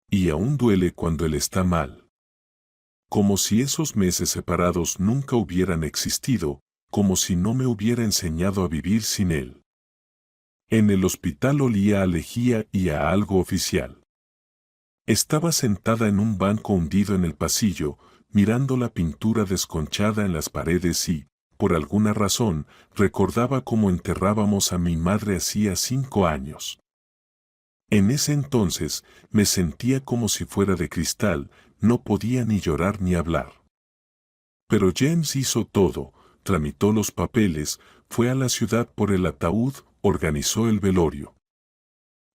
Y aún duele cuando él está mal. Como si esos meses separados nunca hubieran existido, como si no me hubiera enseñado a vivir sin él. En el hospital olía a lejía y a algo oficial. Estaba sentada en un banco hundido en el pasillo, mirando la pintura desconchada en las paredes y, por alguna razón, recordaba cómo enterrábamos a mi madre hacía 5 años. En ese entonces, me sentía como si fuera de cristal, no podía ni llorar ni hablar. Pero James hizo todo, tramitó los papeles, fue a la ciudad por el ataúd, organizó el velorio.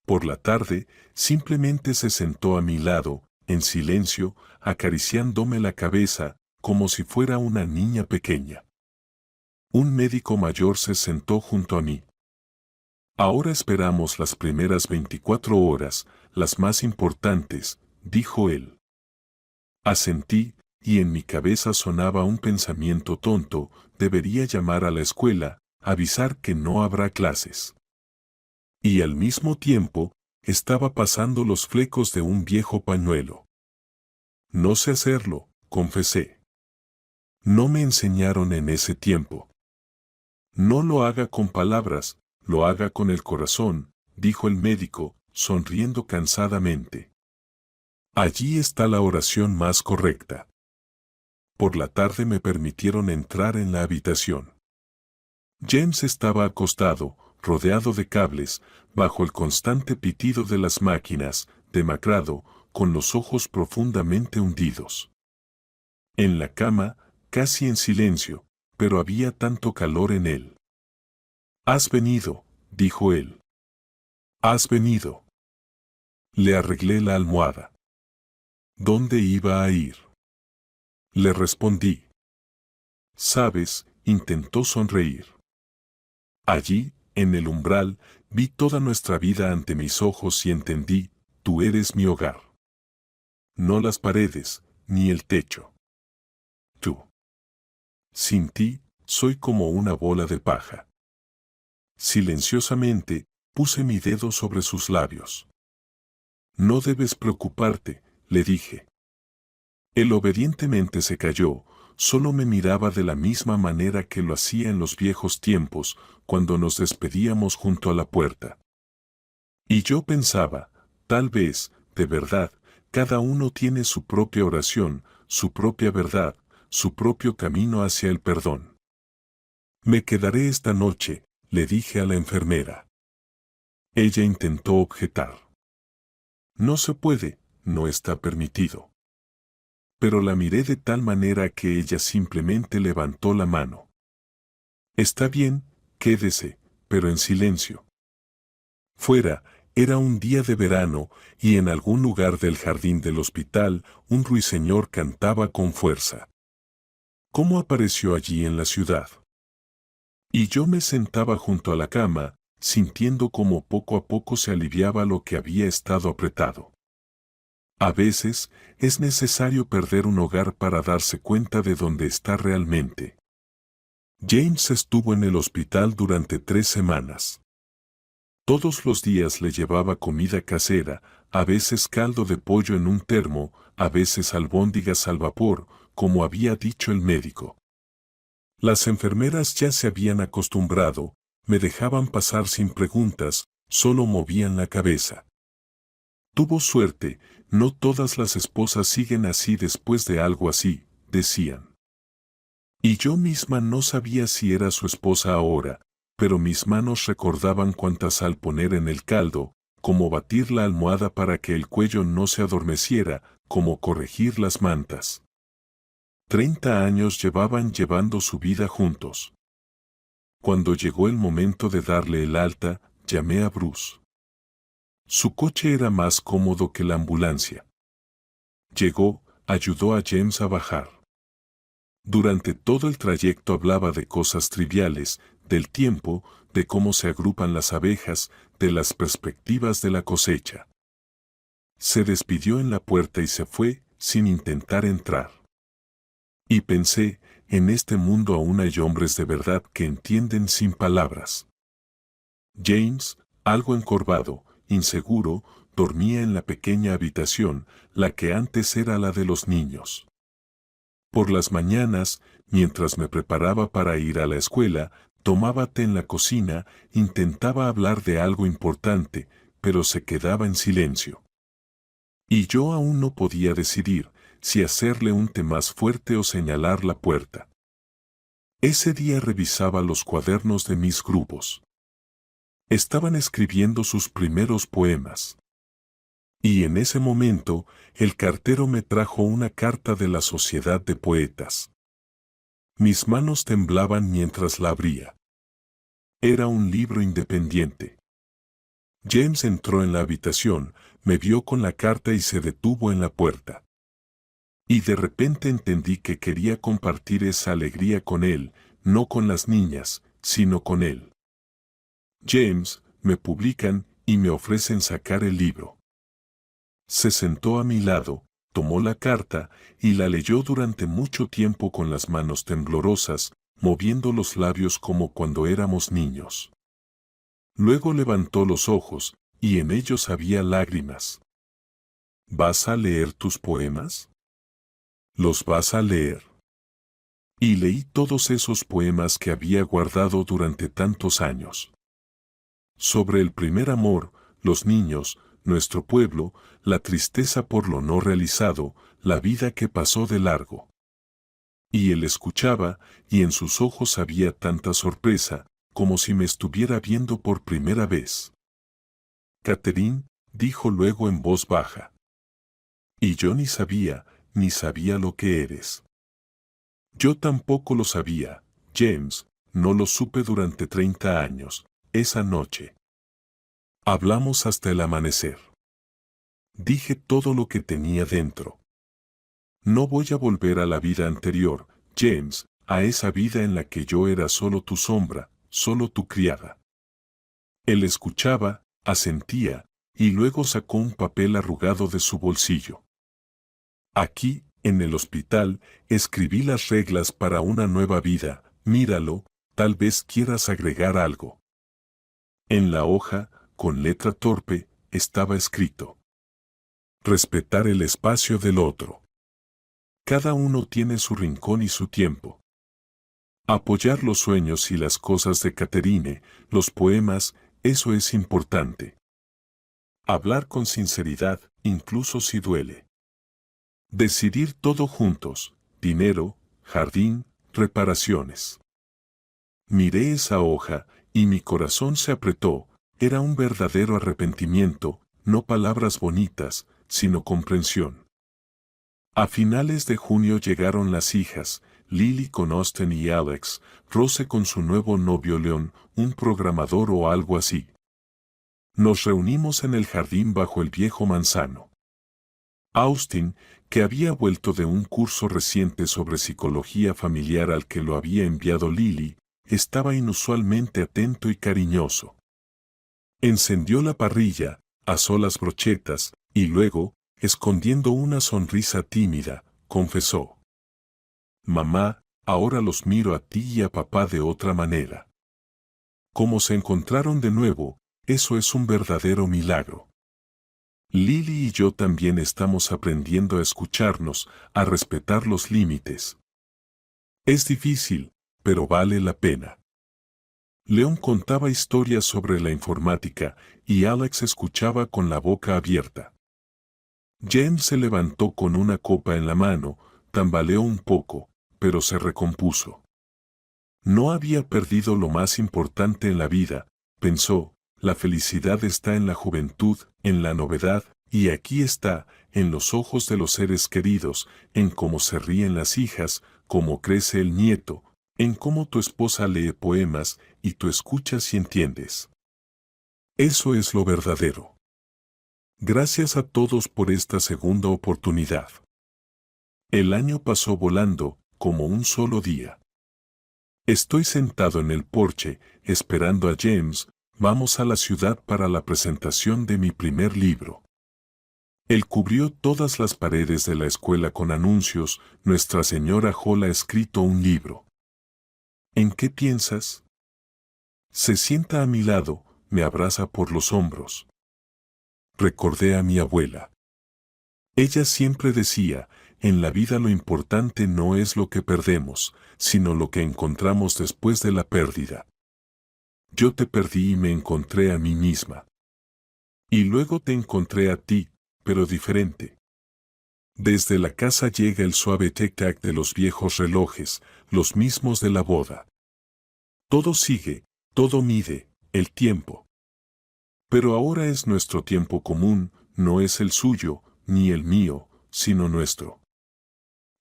Por la tarde, simplemente se sentó a mi lado, en silencio, acariciándome la cabeza, como si fuera una niña pequeña. Un médico mayor se sentó junto a mí. Ahora esperamos las primeras 24 horas, las más importantes, dijo él. Asentí, y en mi cabeza sonaba un pensamiento tonto, debería llamar a la escuela, avisar que no habrá clases. Y al mismo tiempo, estaba pasando los flecos de un viejo pañuelo. No sé hacerlo, confesé. No me enseñaron en ese tiempo. No lo haga con palabras, lo haga con el corazón, dijo el médico, sonriendo cansadamente. Allí está la oración más correcta. Por la tarde me permitieron entrar en la habitación. James estaba acostado, rodeado de cables, bajo el constante pitido de las máquinas, demacrado, con los ojos profundamente hundidos. En la cama, casi en silencio, pero había tanto calor en él. «Has venido», dijo él. «Has venido». Le arreglé la almohada. ¿Dónde iba a ir? Le respondí. «Sabes», intentó sonreír. Allí, en el umbral, vi toda nuestra vida ante mis ojos y entendí, tú eres mi hogar. No las paredes, ni el techo. Tú. Sin ti, soy como una bola de paja. Silenciosamente, puse mi dedo sobre sus labios. No debes preocuparte, le dije. Él obedientemente se calló, solo me miraba de la misma manera que lo hacía en los viejos tiempos, cuando nos despedíamos junto a la puerta. Y yo pensaba, tal vez, de verdad, cada uno tiene su propia oración, su propia verdad, su propio camino hacia el perdón. Me quedaré esta noche, le dije a la enfermera. Ella intentó objetar. No se puede, no está permitido. Pero la miré de tal manera que ella simplemente levantó la mano. Está bien, quédese, pero en silencio. Fuera, era un día de verano, y en algún lugar del jardín del hospital, un ruiseñor cantaba con fuerza. ¿Cómo apareció allí en la ciudad? Y yo me sentaba junto a la cama, sintiendo cómo poco a poco se aliviaba lo que había estado apretado. A veces, es necesario perder un hogar para darse cuenta de dónde está realmente. James estuvo en el hospital durante 3 semanas. Todos los días le llevaba comida casera, a veces caldo de pollo en un termo, a veces albóndigas al vapor, como había dicho el médico. Las enfermeras ya se habían acostumbrado, Me dejaban pasar sin preguntas, solo movían la cabeza. Tuvo suerte, no todas las esposas siguen así después de algo así, decían. Y yo misma no sabía si era su esposa ahora, pero mis manos recordaban cuánta sal poner en el caldo, cómo batir la almohada para que el cuello no se adormeciera, cómo corregir las mantas. 30 años llevaban llevando su vida juntos. Cuando llegó el momento de darle el alta, llamé a Bruce. Su coche era más cómodo que la ambulancia. Llegó, ayudó a James a bajar. Durante todo el trayecto hablaba de cosas triviales, del tiempo, de cómo se agrupan las abejas, de las perspectivas de la cosecha. Se despidió en la puerta y se fue, sin intentar entrar. Y pensé, en este mundo aún hay hombres de verdad que entienden sin palabras. James, algo encorvado, inseguro, dormía en la pequeña habitación, la que antes era la de los niños. Por las mañanas, mientras me preparaba para ir a la escuela, tomaba té en la cocina, intentaba hablar de algo importante, pero se quedaba en silencio. Y yo aún no podía decidir si hacerle un té más fuerte o señalar la puerta. Ese día revisaba los cuadernos de mis grupos. Estaban escribiendo sus primeros poemas. Y en ese momento, el cartero me trajo una carta de la Sociedad de Poetas. Mis manos temblaban mientras la abría. Era un libro independiente. James entró en la habitación, me vio con la carta y se detuvo en la puerta. Y de repente entendí que quería compartir esa alegría con él, no con las niñas, sino con él. James, me publican y me ofrecen sacar el libro. Se sentó a mi lado, tomó la carta y la leyó durante mucho tiempo con las manos temblorosas, moviendo los labios como cuando éramos niños. Luego levantó los ojos, y en ellos había lágrimas. ¿Vas a leer tus poemas? ¿Los vas a leer? Y leí todos esos poemas que había guardado durante tantos años. Sobre el primer amor, los niños, nuestro pueblo, la tristeza por lo no realizado, la vida que pasó de largo. Y él escuchaba, y en sus ojos había tanta sorpresa, como si me estuviera viendo por primera vez. Catherine, dijo luego en voz baja. Y yo ni sabía lo que eres. Yo tampoco lo sabía, James, no lo supe durante 30 años, esa noche. Hablamos hasta el amanecer. Dije todo lo que tenía dentro. No voy a volver a la vida anterior, James, a esa vida en la que yo era solo tu sombra, solo tu criada. Él escuchaba, asentía, y luego sacó un papel arrugado de su bolsillo. Aquí, en el hospital, escribí las reglas para una nueva vida, míralo, tal vez quieras agregar algo. En la hoja, con letra torpe, estaba escrito: respetar el espacio del otro. Cada uno tiene su rincón y su tiempo. Apoyar los sueños y las cosas de Catherine, los poemas, eso es importante. Hablar con sinceridad, incluso si duele. Decidir todo juntos, dinero, jardín, reparaciones. Miré esa hoja, y mi corazón se apretó, era un verdadero arrepentimiento, no palabras bonitas, sino comprensión. A finales de junio llegaron las hijas, Lily con Austin y Alex, Rose con su nuevo novio Leon, un programador o algo así. Nos reunimos en el jardín bajo el viejo manzano. Austin, que había vuelto de un curso reciente sobre psicología familiar al que lo había enviado Lily, estaba inusualmente atento y cariñoso. Encendió la parrilla, asó las brochetas, y luego, escondiendo una sonrisa tímida, confesó: mamá, ahora los miro a ti y a papá de otra manera. Como se encontraron de nuevo, eso es un verdadero milagro. Lily y yo también estamos aprendiendo a escucharnos, a respetar los límites. Es difícil, pero vale la pena. Leon contaba historias sobre la informática y Alex escuchaba con la boca abierta. James se levantó con una copa en la mano, tambaleó un poco, pero se recompuso. No había perdido lo más importante en la vida, pensó, la felicidad está en la juventud, en la novedad, y aquí está, en los ojos de los seres queridos, en cómo se ríen las hijas, cómo crece el nieto, en cómo tu esposa lee poemas y tú escuchas y entiendes. Eso es lo verdadero. Gracias a todos por esta segunda oportunidad. El año pasó volando, como un solo día. Estoy sentado en el porche, esperando a James, vamos a la ciudad para la presentación de mi primer libro. Él cubrió todas las paredes de la escuela con anuncios, Nuestra Señora Hall ha escrito un libro. ¿En qué piensas? Se sienta a mi lado, me abraza por los hombros. Recordé a mi abuela. Ella siempre decía, en la vida lo importante no es lo que perdemos, sino lo que encontramos después de la pérdida. Yo te perdí y me encontré a mí misma. Y luego te encontré a ti, pero diferente. Desde la casa llega el suave tic-tac de los viejos relojes, los mismos de la boda. Todo sigue, todo mide, el tiempo. Pero ahora es nuestro tiempo común, no es el suyo, ni el mío, sino nuestro.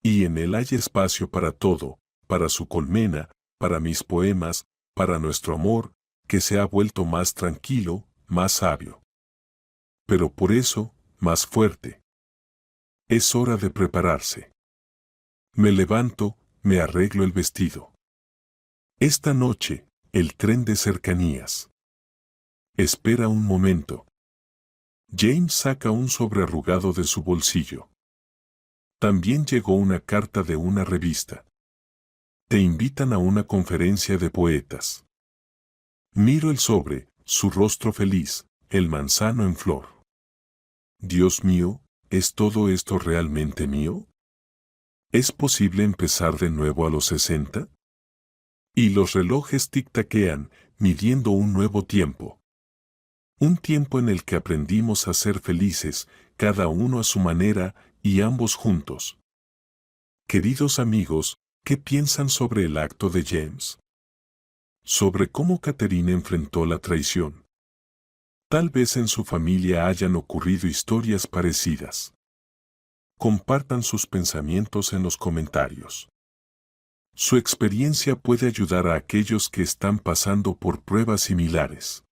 Y en él hay espacio para todo, para su colmena, para mis poemas, para nuestro amor, que se ha vuelto más tranquilo, más sabio. Pero por eso, más fuerte. Es hora de prepararse. Me levanto, me arreglo el vestido. Esta noche, el tren de cercanías. Espera un momento. James saca un sobre arrugado de su bolsillo. También llegó una carta de una revista. Te invitan a una conferencia de poetas. Miro el sobre, su rostro feliz, el manzano en flor. Dios mío, ¿es todo esto realmente mío? ¿Es posible empezar de nuevo a los 60? Y los relojes tic-taquean, midiendo un nuevo tiempo. Un tiempo en el que aprendimos a ser felices, cada uno a su manera, y ambos juntos. Queridos amigos, ¿qué piensan sobre el acto de James? Sobre cómo Catherine enfrentó la traición. Tal vez en su familia hayan ocurrido historias parecidas. Compartan sus pensamientos en los comentarios. Su experiencia puede ayudar a aquellos que están pasando por pruebas similares.